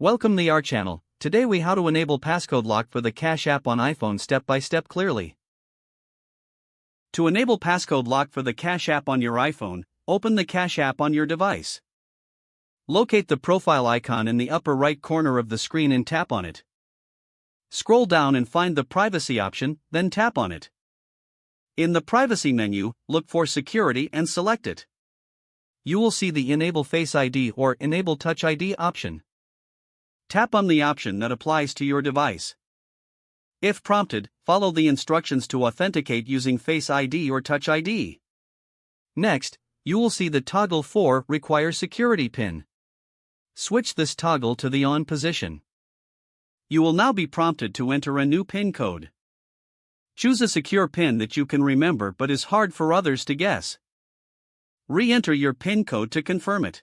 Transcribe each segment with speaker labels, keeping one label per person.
Speaker 1: Welcome to our channel. Today we how to enable passcode lock for the Cash app on iPhone step by step clearly. To enable passcode lock for the Cash app on your iPhone, open the Cash app on your device. Locate the profile icon in the upper right corner of the screen and tap on it. Scroll down and find the privacy option, then tap on it. In the privacy menu, look for security and select it. You will see the Enable Face ID or Enable Touch ID option. Tap on the option that applies to your device. If prompted, follow the instructions to authenticate using Face ID or Touch ID. Next, you will see the toggle for Require Security PIN. Switch this toggle to the on position. You will now be prompted to enter a new PIN code. Choose a secure PIN that you can remember but is hard for others to guess. Re-enter your PIN code to confirm it.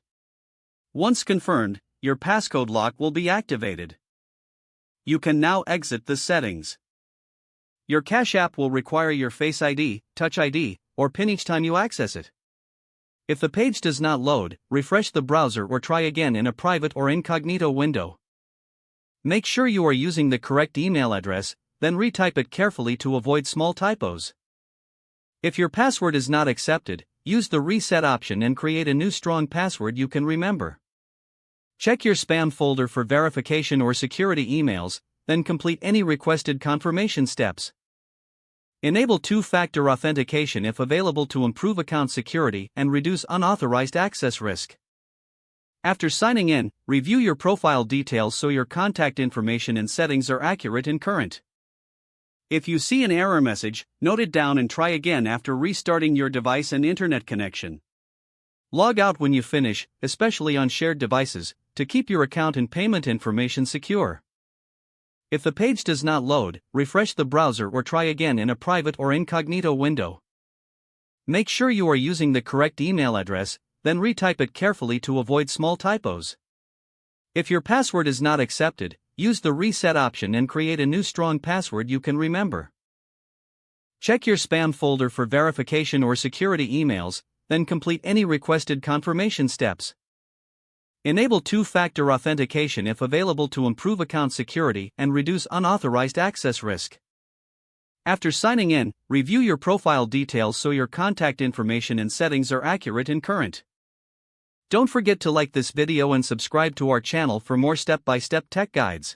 Speaker 1: Once confirmed, your passcode lock will be activated. You can now exit the settings. Your Cash app will require your Face ID, Touch ID, or PIN each time you access it. If the page does not load, refresh the browser or try again in a private or incognito window. Make sure you are using the correct email address, then retype it carefully to avoid small typos. If your password is not accepted, use the reset option and create a new strong password you can remember. Check your spam folder for verification or security emails, then complete any requested confirmation steps. Enable two-factor authentication if available to improve account security and reduce unauthorized access risk. After signing in, review your profile details so your contact information and settings are accurate and current. If you see an error message, note it down and try again after restarting your device and internet connection. Log out when you finish, especially on shared devices, to keep your account and payment information secure. If the page does not load, refresh the browser or try again in a private or incognito window. Make sure you are using the correct email address, then retype it carefully to avoid small typos. If your password is not accepted, use the reset option and create a new strong password you can remember. Check your spam folder for verification or security emails, then complete any requested confirmation steps. Enable two-factor authentication if available to improve account security and reduce unauthorized access risk. After signing in, review your profile details so your contact information and settings are accurate and current. Don't forget to like this video and subscribe to our channel for more step-by-step tech guides.